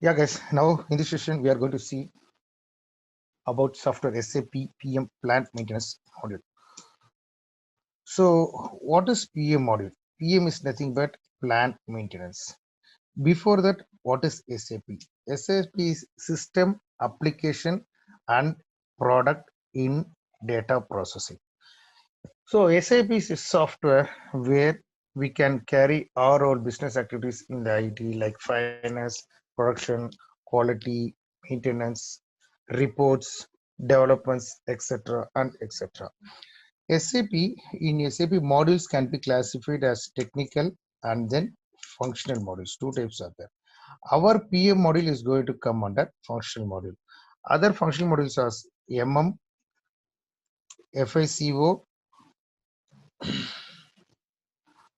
Yeah, guys, now in this session, we are going to see about software SAP PM plant maintenance module. So, what is PM module? PM is nothing but plant maintenance. Before that, what is SAP? SAP is system, application, and product in data processing. So, SAP is a software where we can carry our own business activities in the IT like finance, production, quality, maintenance, reports, developments, etc. and etc. SAP in SAP modules can be classified as technical and then functional modules. Two types are there. Our PM module is going to come under functional module. Other functional modules are MM, FICO,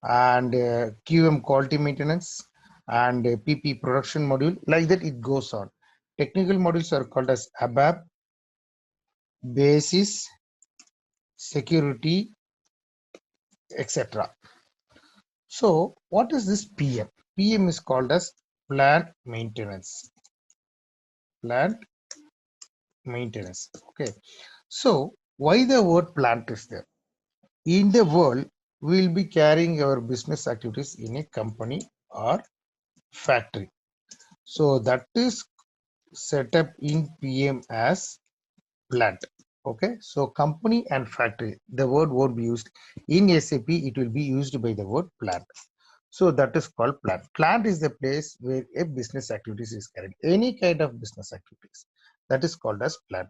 and QM quality maintenance and PP production module. Like that, it goes on. Technical modules are called as ABAP, Basis, Security, etc. So, what is this PM? PM is called as plant maintenance. Plant maintenance. Okay. So, why the word plant is there? In the world, we will be carrying our business activities in a company or factory. So, that is set up in PM as plant. Okay. So, company and factory, the word won't be used. In SAP, it will be used by the word plant. So that is called plant. Plant is the place where a business activities is carried. Any kind of business activities. That is called as plant.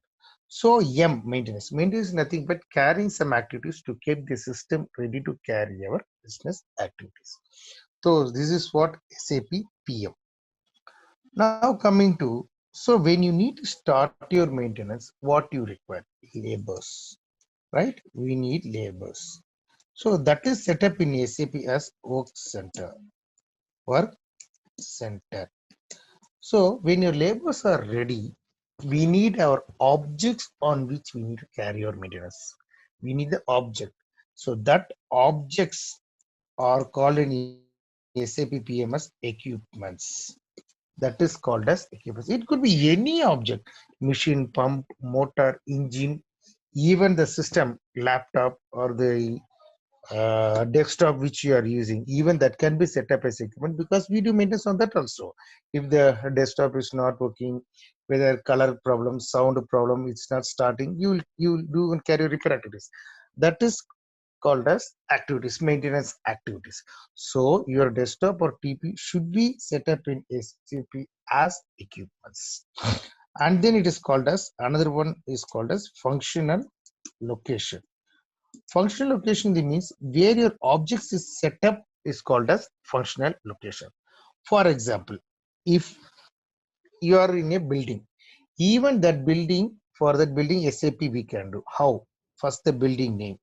So M maintenance. Maintenance is nothing but carrying some activities to keep the system ready to carry our business activities. So this is what SAP PM. Now coming to, so when you need to start your maintenance, what you require? Labors, right? We need labors. So that is set up in SAP as work center. Work center. So when your labors are ready, we need our objects on which we need to carry our maintenance. We need the object. So that objects are called in SAP PM as equipments. That is called as equipments. It could be any object, machine, pump, motor, engine, even the system, laptop or the desktop which you are using, even that can be set up as equipment because we do maintenance on that also. If the desktop is not working, whether color problem, sound problem, it's not starting, you do and carry repair activities. That is called as activities, maintenance activities. So your desktop or TP should be set up in SAP as equipments. And then it is called as, another one is called as functional location. Functional location means where your objects is set up is called as functional location. For example, if you are in a building, even that building, for that building SAP we can do. How? First the building name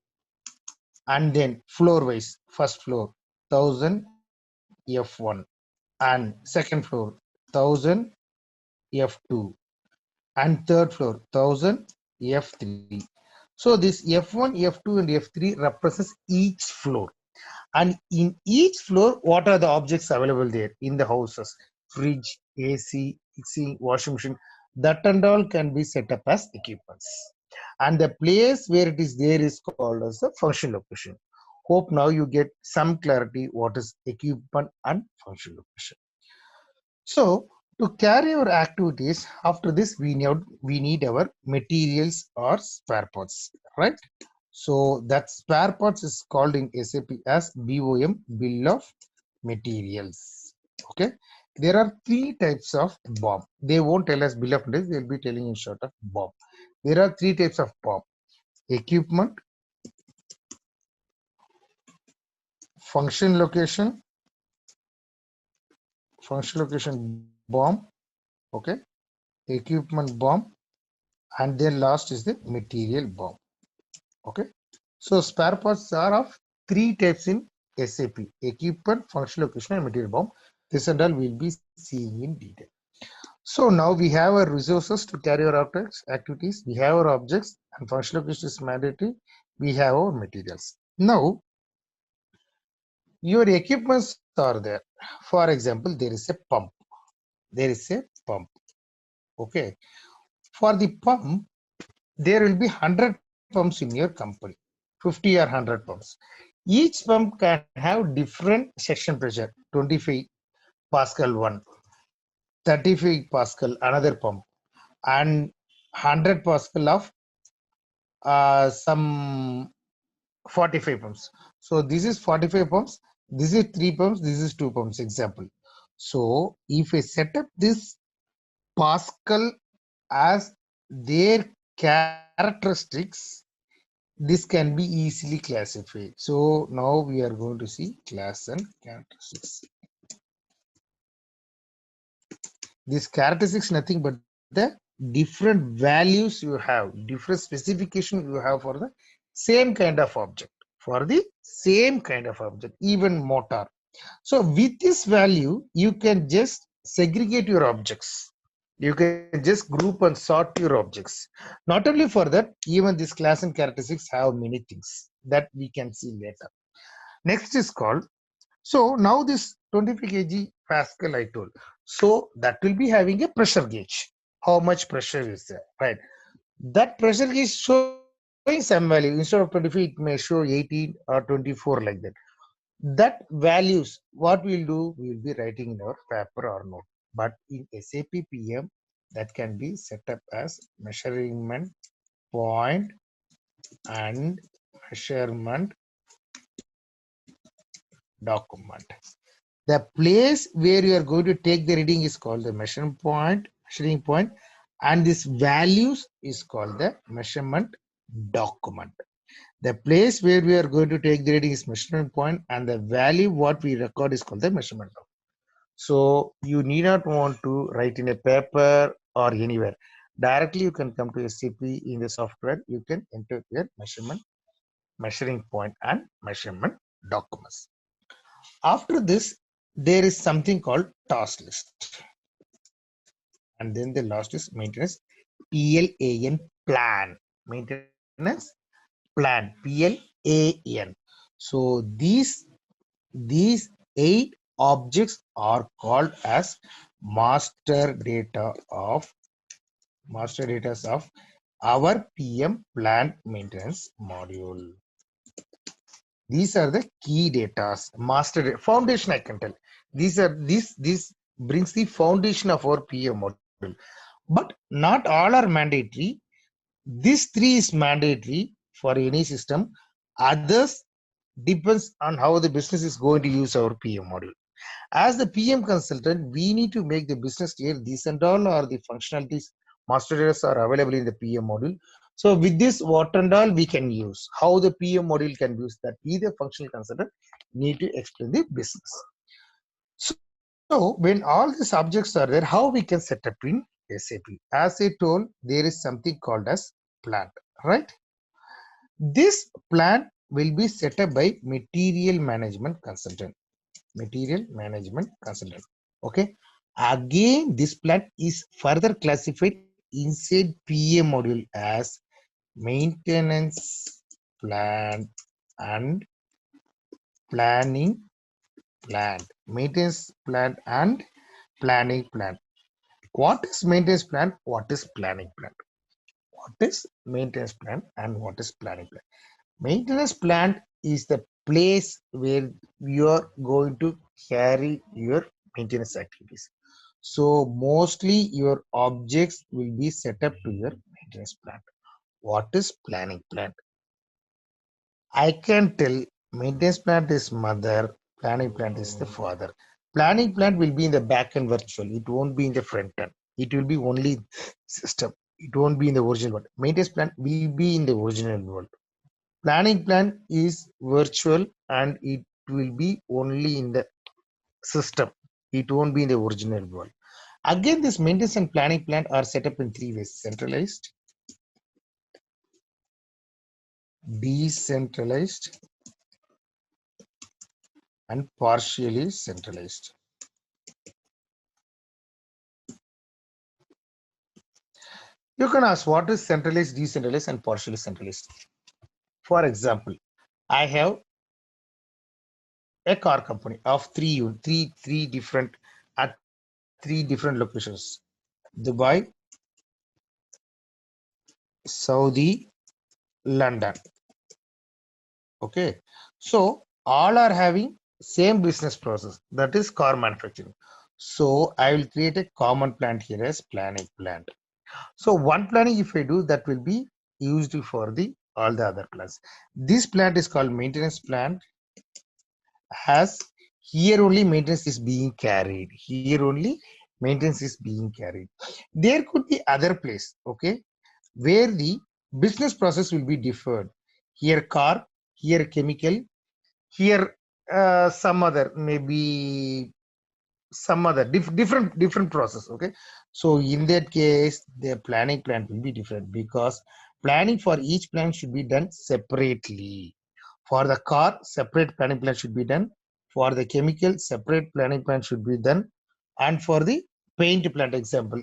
and then floor wise. First floor 1000 F1 and second floor 1000 F2 and third floor 1000 F3. So this F1, F2 and F3 represents each floor. And in each floor, what are the objects available there in the houses? Fridge, AC, mixing, washing machine, that and all can be set up as equipments. And the place where it is there is called as the function location. Hope now you get some clarity what is equipment and function location. So to carry our activities, after this we need our materials or spare parts, right? So that spare parts is called in SAP as BOM, bill of materials. Okay. There are three types of BOM. They won't tell us bill of materials, they'll be telling in short of BOM. There are three types of BOM: equipment, function location, BOM, okay, equipment BOM, and then last is the material BOM. Okay. So spare parts are of three types in SAP: equipment, functional location, and material BOM. This and all we'll be seeing in detail. So now we have our resources to carry our activities. We have our objects and functional location is mandatory. We have our materials. Now your equipments are there. For example, there is a pump. there is a pump. Okay. For the pump, there will be 100 pumps in your company, 50 or 100 pumps. Each pump can have different section pressure, 25 Pascal one, 35 Pascal another pump, and 100 Pascal of some 45 pumps. So this is 45 pumps, this is 3 pumps, this is 2 pumps, example. So if I set up this Pascal as their characteristics, this can be easily classified. So now we are going to see class and characteristics. This characteristics nothing but the different values you have, different specification you have for the same kind of object, for the same kind of object, even motor. So with this value, you can just segregate your objects. You can just group and sort your objects. Not only for that, even this class and characteristics have many things that we can see later. Next is called, so now this 25 kg Pascal I told. So that will be having a pressure gauge. How much pressure is there, right? That pressure gauge showing some value. Instead of 25, it may show 18 or 24 like that. That values, what we'll do, we will be writing in our paper or note. But in SAP PM, that can be set up as measurement point and measurement document. The place where you are going to take the reading is called the measuring point, and this values is called the measurement document. The place where we are going to take the reading is measurement point, and the value what we record is called the measurement document. So you need not want to write in a paper or anywhere. Directly you can come to SAP in the software, you can enter your measuring point and measurement documents. After this, there is something called task list. And then the last is maintenance PLAN plan. Maintenance plan PLAN. So these 8 objects are called as master data of our PM plant maintenance module. These are the key data, foundation. I can tell this brings the foundation of our PM module, but not all are mandatory. These 3 is mandatory for any system. Others depends on how the business is going to use our PM module. As the PM consultant, we need to make the business clear these and all are the functionalities, master data are available in the PM module. So with this, what and all we can use, how the PM module can use, that we the functional consultant need to explain the business. So when all these objects are there, how we can set up in SAP? As I told, there is something called as plant, right? This plant will be set up by material management consultant. Okay. Again, this plant is further classified inside PM module as maintenance plant and planning plant. Maintenance plant and planning plant. What is maintenance plant? What is planning plant? What is maintenance plant and what is planning plant? Maintenance plant is the place where you are going to carry your maintenance activities. So mostly your objects will be set up to your maintenance plant. What is planning plant? I can tell maintenance plant is mother, planning plant is the father. Planning plant will be in the back end virtual. It won't be in the front end. It will be only system. It won't be in the original world. Maintenance plant will be in the original world. Planning plan is virtual and it will be only in the system. It won't be in the original world. Again, this maintenance and planning plan are set up in 3 ways: centralized, decentralized, and partially centralized. You can ask what is centralized, decentralized, and partially centralized. For example, I have a car company of three different at three different locations: Dubai, Saudi, London. Okay, so all are having same business process, that is car manufacturing. So I will create a common plant here as planning plant. So one planning if I do, that will be used for the all the other plants. This plant is called maintenance plant. Has here only maintenance is being carried. Here only maintenance is being carried. There could be other place, okay, where the business process will be differed. Here car, here chemical, here some other, maybe some other different process. Okay, so in that case the planning plan will be different, because planning for each plan should be done separately. For the car, separate planning plan should be done. For the chemical, separate planning plan should be done. And for the paint plant example,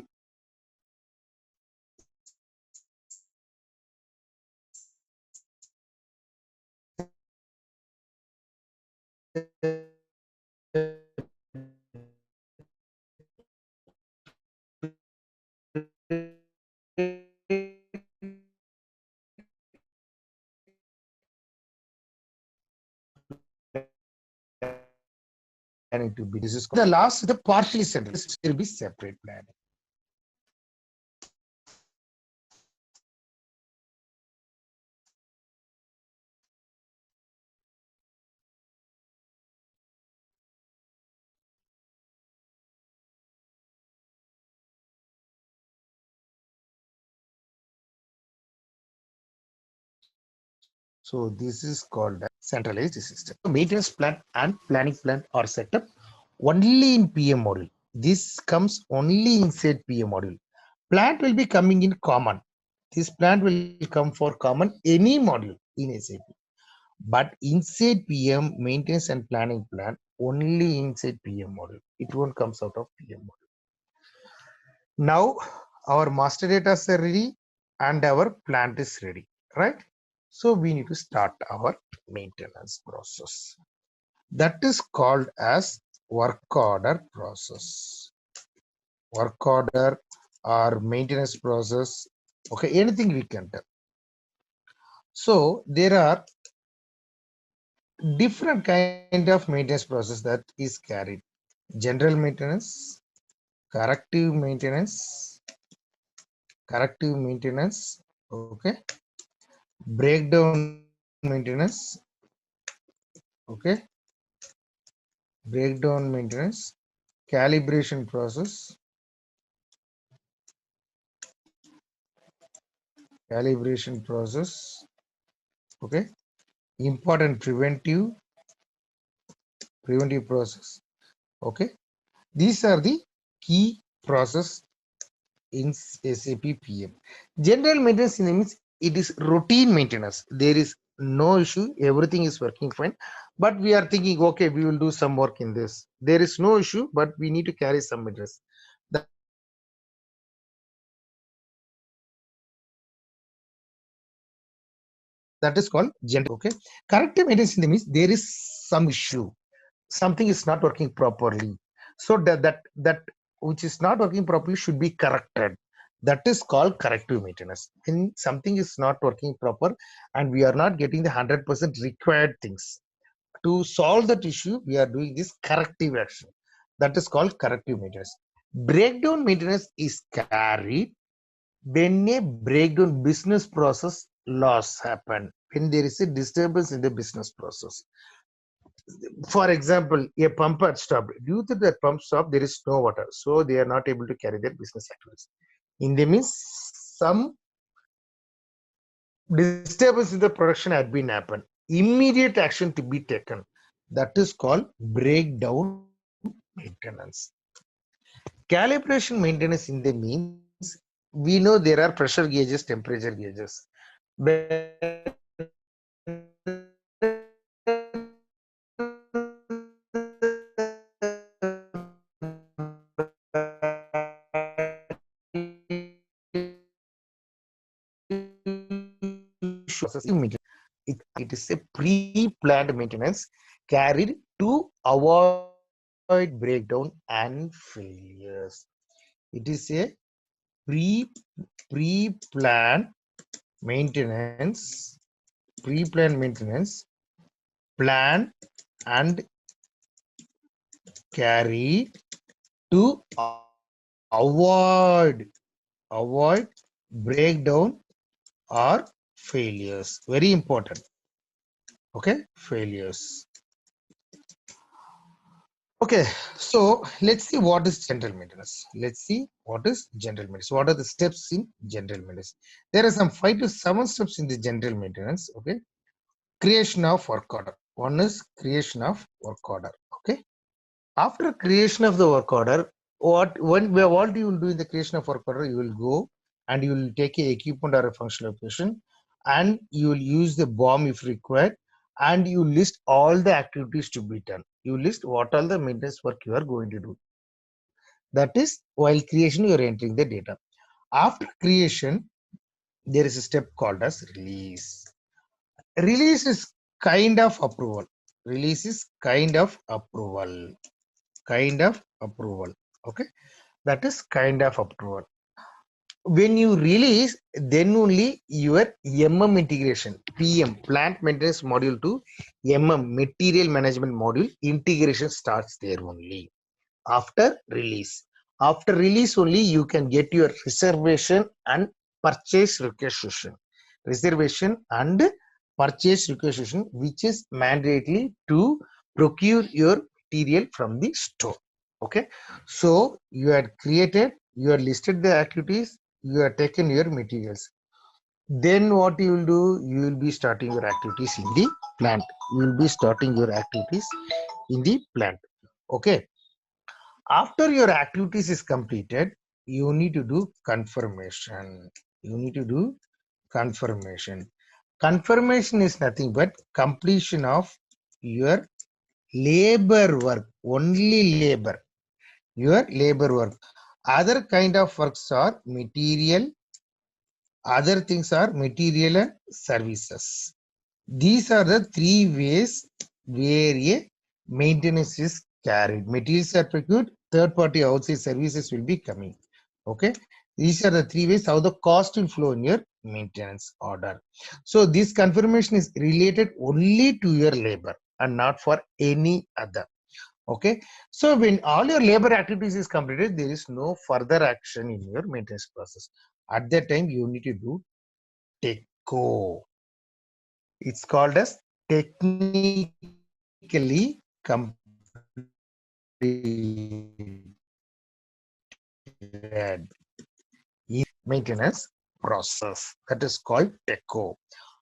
planning to be, this is the last, the partially central will be separate planning. So this is called a centralized system. Maintenance plan and planning plan are set up only in PM module. This comes only inside PM module. Plant will be coming in common. This plant will come for common any module in SAP. But inside PM, maintenance and planning plan only inside PM module. It won't comes out of PM module. Now our master data is ready and our plant is ready, right? So we need to start our maintenance process. That is called as work order process. Work order or maintenance process. Okay, anything we can tell. So there are different kind of maintenance process that is carried: general maintenance, corrective maintenance, okay, breakdown maintenance, okay, breakdown maintenance, calibration process, okay, important preventive process. Okay, these are the key process in SAP PM. General maintenance means it is routine maintenance. There is no issue, everything is working fine, but we are thinking, okay, we will do some work in this. There is no issue, but we need to carry some maintenance. That is called general maintenance. Okay, corrective maintenance means there is some issue, something is not working properly, so that which is not working properly should be corrected. That is called corrective maintenance. When something is not working proper and we are not getting the 100% required things, to solve that issue we are doing this corrective action. That is called corrective maintenance. Breakdown maintenance is carried when a breakdown business process loss happen, when there is a disturbance in the business process. For example, a pump had stopped. Due to that pump stop, there is no water, so they are not able to carry their business activities. In the means, some disturbance in the production had been happened. Immediate action to be taken. That is called breakdown maintenance. Calibration maintenance in the means, we know there are pressure gauges, temperature gauges. It is a pre-planned maintenance carried to avoid breakdown and failures. It is a pre-planned maintenance, plan and carry to avoid breakdown or failures. Very important. Okay, failures. Okay, so let's see what is general maintenance. Let's see what is general maintenance. What are the steps in general maintenance? There are some 5 to 7 steps in the general maintenance. Okay, creation of work order. One is creation of work order. Okay, after creation of the work order, what you will do in the creation of work order? You will go and you will take a equipment or a functional location, and you will use the bomb if required, and you list all the activities to be done. You list what all the maintenance work you are going to do. That is, while creation you are entering the data. After creation, there is a step called as release. Release is kind of approval. Release is kind of approval. Kind of approval. Okay, that is kind of approval. When you release, then only your MM integration, PM, plant maintenance module to MM, material management module integration starts there only. After release, only you can get your reservation and purchase requisition. Reservation and purchase requisition, which is mandatory to procure your material from the store. Okay, so you had created, you had listed the activities, you have taken your materials. Then what you will do? You will be starting your activities in the plant. You will be starting your activities in the plant. Okay, after your activities is completed, you need to do confirmation. You need to do confirmation. Confirmation is nothing but completion of your labor work. Only labor. Your labor work. Other kind of works are material. Other things are material and services. These are the 3 ways where a maintenance is carried. Materials are procured, third party outside services will be coming. Okay, these are the 3 ways how the cost will flow in your maintenance order. So this confirmation is related only to your labor and not for any other. Okay, so when all your labor activities is completed, there is no further action in your maintenance process. At that time, you need to do TECO. It's called as technically completed maintenance process. That is called TECO.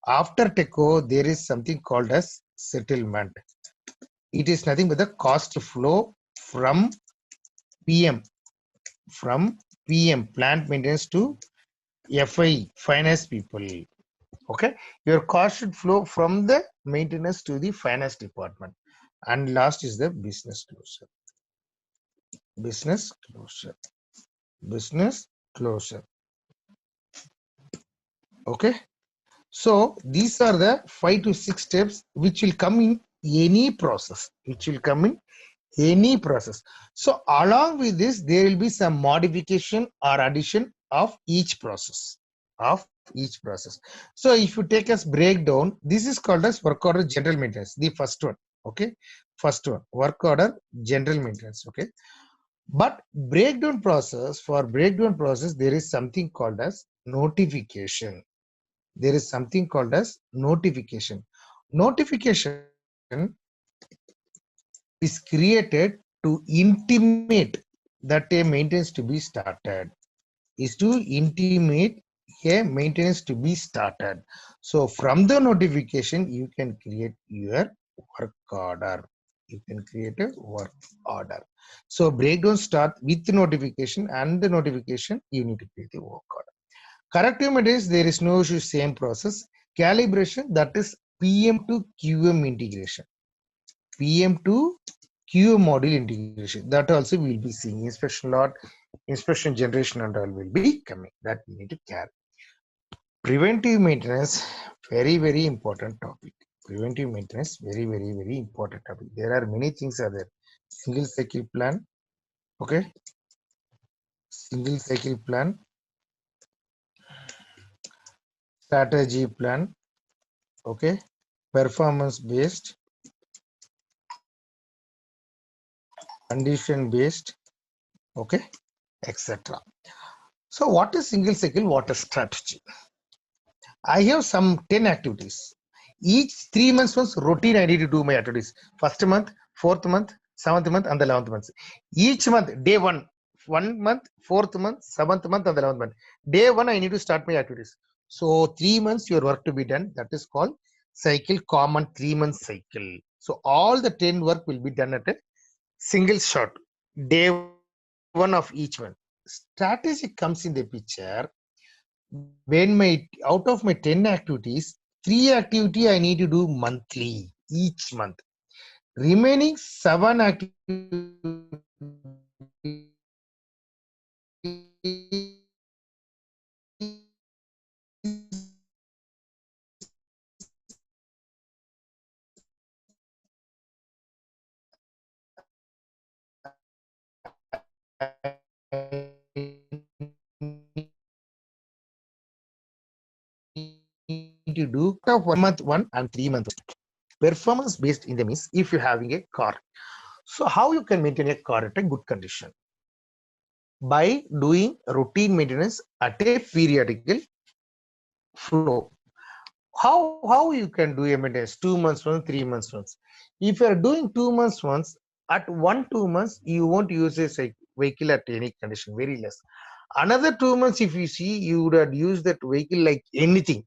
After TECO, there is something called as settlement. It is nothing but the cost flow from PM, plant maintenance to FI, finance people. Okay, your cost should flow from the maintenance to the finance department. And last is the business closure. Business closure. Business closure. Okay, so these are the 5 to 6 steps which will come in any process. So along with this, there will be some modification or addition of each process. So if you take as breakdown, this is called as work order general maintenance, the first one. Okay, first one, work order general maintenance. Okay, but for breakdown process, there is something called as notification. Notification is created to intimate that a maintenance to be started. So from the notification, you can create your work order. So breakdown start with the notification, and the notification you need to create the work order. Corrective maintenance, there is no issue, same process. Calibration, that is PM to QM integration. PM to QM module integration. That also we will be seeing. Inspection lot, inspection generation and all will be coming. That we need to carry. Preventive maintenance, very important topic. Preventive maintenance, very important topic. There are many things are there. single cycle plan, okay, single cycle plan, strategy plan, okay, performance based, condition based, okay, etc. So what is single cycle water strategy? I have some 10 activities. Each 3 months once routine I need to do my activities. First month, fourth month, seventh month, and the 11th month. Each month, day 1 month, fourth month, seventh month, and the 11th month. Day 1, I need to start my activities. So 3 months your work to be done. That is called cycle, common 3 month cycle. So all the 10 work will be done at a single shot. Day 1 of each month. Strategy comes in the picture when out of my 10 activities, 3 activity I need to do monthly each month. Remaining 7 to do of 1 month 1 and 3 months. Performance based in the means if you're having a car. So how you can maintain a car at a good condition? By doing routine maintenance at a periodical flow. How you can do a maintenance 2 months once, 3 months once? If you are doing 2 months once, at 1 2 months you won't use a vehicle at any condition, very less. Another 2 months, if you see, you would have used that vehicle like anything.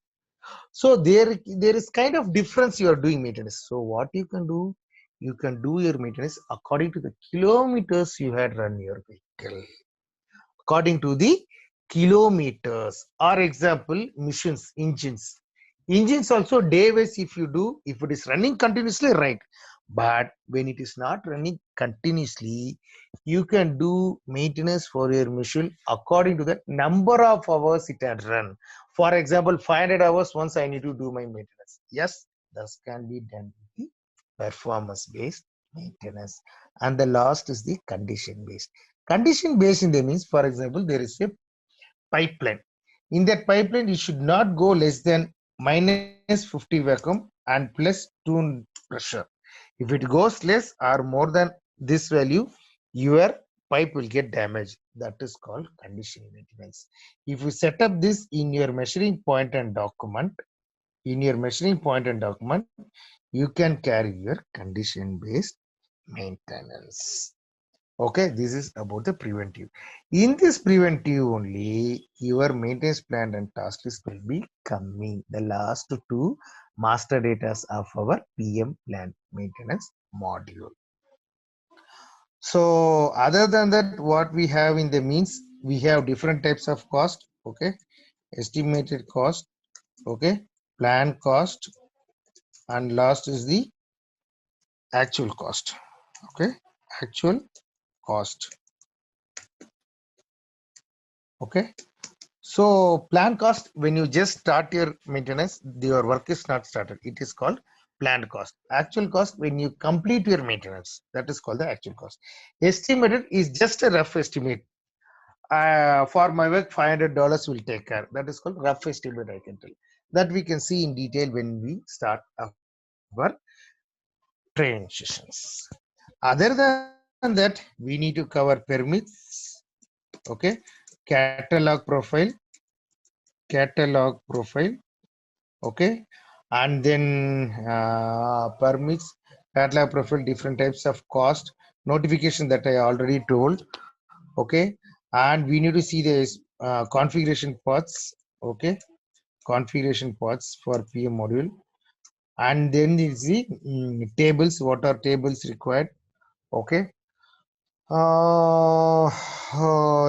So there is kind of difference you are doing maintenance. So what you can do, you can do your maintenance according to the kilometers you had run your vehicle, according to the kilometers. Or example, missions, engines also day wise. If you do, if it is running continuously, right, but when it is not running continuously, you can do maintenance for your machine according to the number of hours it had run. For example, 500 hours once I need to do my maintenance. Yes, this can be done with the performance based maintenance. And the last is the condition based. Condition based in the means, for example, there is a pipeline. In that pipeline, it should not go less than -50 vacuum and +2 pressure. If it goes less or more than this value, your pipe will get damaged. That is called condition maintenance. If you set up this in your measuring point and document, you can carry your condition based maintenance. Okay, this is about the preventive. In this preventive only, your maintenance plan and task list will be coming. The last two master data of our PM plan maintenance module. So other than that, what we have in the means, we have different types of cost. Okay, estimated cost. Okay, plan cost, and last is the actual cost. Okay, actual cost. Okay. So plan cost, when you just start your maintenance, your work is not started. It is called planned cost. Actual cost, when you complete your maintenance, that is called the actual cost. Estimated is just a rough estimate. For my work, $500 will take care. That is called rough estimate, I can tell. That we can see in detail when we start our training sessions. Other than that, we need to cover permits, okay, catalog profile, okay, and then permits, catalog profile, different types of cost, notification that I already told, okay, and we need to see the configuration paths, okay, configuration paths for PM module, and then is the tables, what are tables required, okay.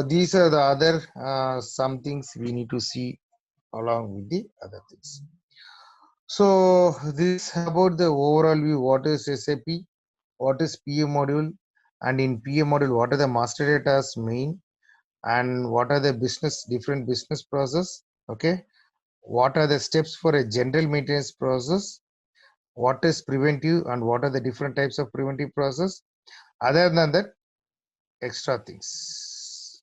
These are the other some things we need to see along with the other things. So this about the overall view, what is SAP, what is PM module, and in PM module, what are the master data's main, and what are the different business process, okay? What are the steps for a general maintenance process? What is preventive and what are the different types of preventive process? Other than that, extra things.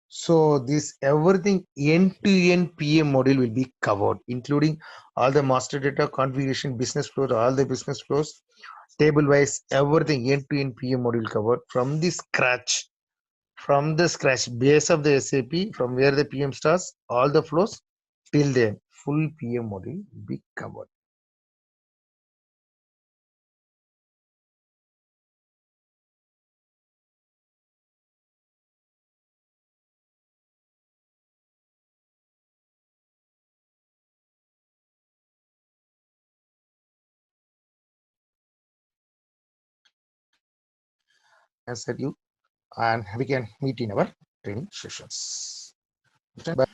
So this everything end-to-end PM module will be covered, including all the master data configuration, business flows, all the business flows, table wise, everything end-to-end PM module covered from the scratch. From the scratch base of the SAP, from where the PM starts, all the flows till then, full PM module will be covered. As said you, and we can meet in our training sessions. Bye.